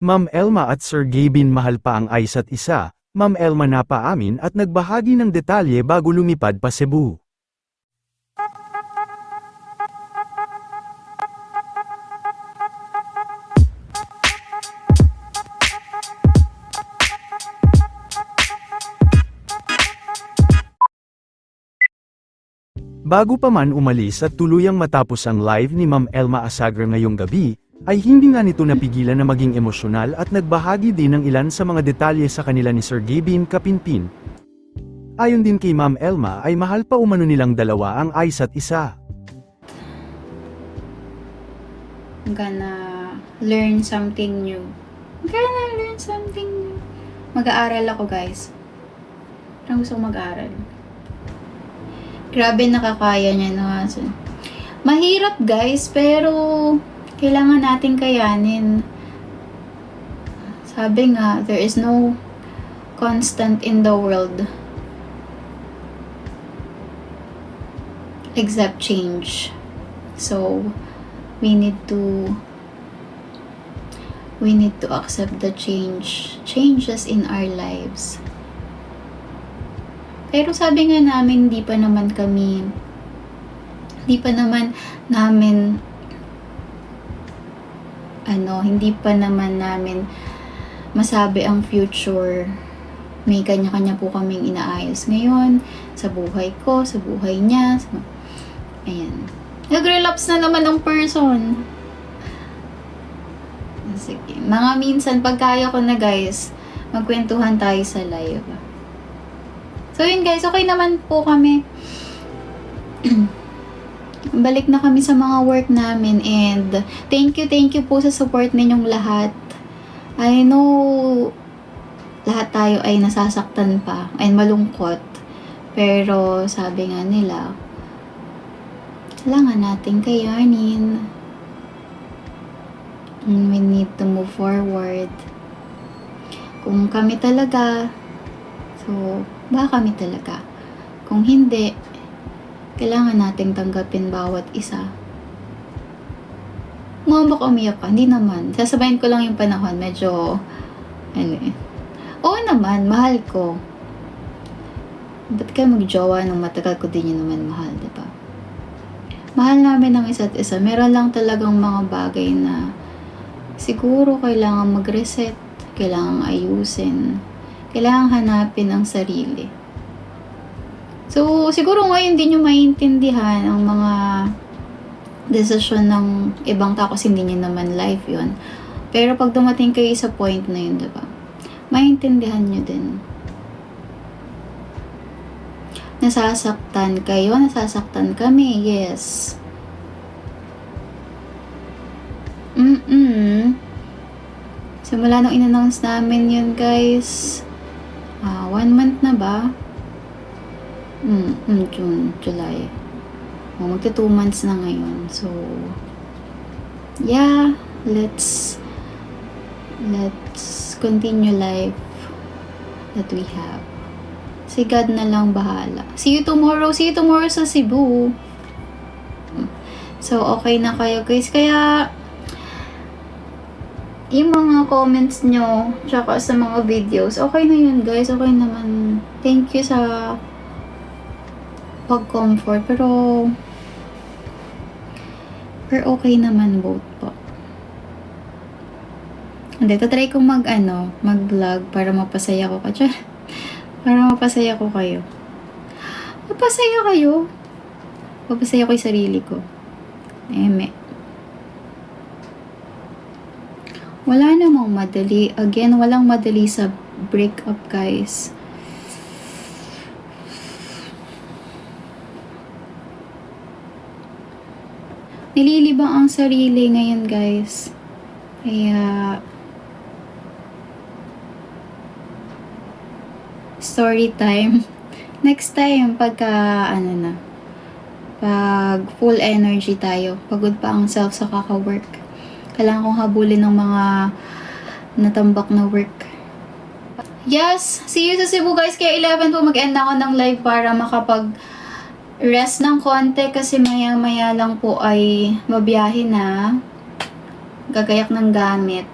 Ma'am Elma at Sir Gabin mahal pa ang isa't isa, Ma'am Elma napaamin at nagbahagi ng detalye bago lumipad pa Cebu. Bago pa man umalis at tuluyang matapos ang live ni Ma'am Elma Asagra ngayong gabi, ay hindi nga nito napigilan na maging emosyonal at nagbahagi din ng ilan sa mga detalye sa kanila ni Sir Gabin Kapinpin. Ayon din kay Ma'am Elma ay mahal pa umano nilang dalawa ang isa't isa. I'm gonna learn something new. Mag-aaral ako, guys. Parang gusto kong mag-aaral. Grabe, nakakaya niya na. Mahirap, guys, pero kailangan natin kayanin. Sabi nga, there is no constant in the world except change. So, we need to accept the changes in our lives. Pero sabi nga namin, hindi pa naman namin masabi ang future. May kanya-kanya po kaming inaayos ngayon, sa buhay ko, sa buhay niya. Ayan. Nag-relapse na naman ang person. Sige. Mga minsan, pag kaya ko na, guys, magkwentuhan tayo sa live. So, yun, guys. Okay naman po kami. Balik na kami sa mga work namin. And thank you po sa support ninyong lahat. I know lahat tayo ay nasasaktan pa and malungkot. Pero sabi nga nila, kailangan natin kayanin. We need to move forward. Kung kami talaga, so baka kami talaga. Kung hindi, kailangan nating tanggapin bawat isa. Baka umiyak ka? Hindi naman. Sasabayin ko lang yung panahon. Medyo, oo naman, mahal ko. Ba't kayo magjowa nung matagal ko din yun naman mahal, diba? Mahal namin ang isa't isa. Meron lang talagang mga bagay na siguro kailangan mag-reset, kailangan ayusin, kailangan hanapin ang sarili. So, siguro ngayon din nyo maintindihan ang mga desisyon ng ibang tao kasi hindi nyo naman life yun. Pero pag dumating kayo sa point na yun, diba? Maintindihan nyo din. Nasasaktan kayo, nasasaktan kami, yes. Simula nung in-announce namin yun, guys. 1 month na ba? June, July. Magta 2 months na ngayon. So, yeah, let's continue life that we have. Si God na lang bahala. See you tomorrow sa Cebu. So, okay na kayo, guys. Kaya, yung mga comments nyo, tsaka sa mga videos, okay na yun, guys. Okay naman. Thank you sa pag-comfort. Pero okay naman both po. Hindi, tatry kong mag-vlog para mapasaya ko ka. Para mapasaya ko kayo. Mapasaya kayo. Mapasaya ko yung sarili ko. Wala namang madali. Again, walang madali sa breakup, guys. Nililibang ang sarili ngayon, guys. Kaya story time. Next time, pag full energy tayo, pagod pa ang self sa kaka-work. Kailangan kong habulin ng mga natambak na work. Yes! See you sa Cebu, guys. Kaya 11 po mag-end ako ng live para makapag-rest ng konti kasi maya-maya lang po ay mabiyahe na. Gagayak ng gamit.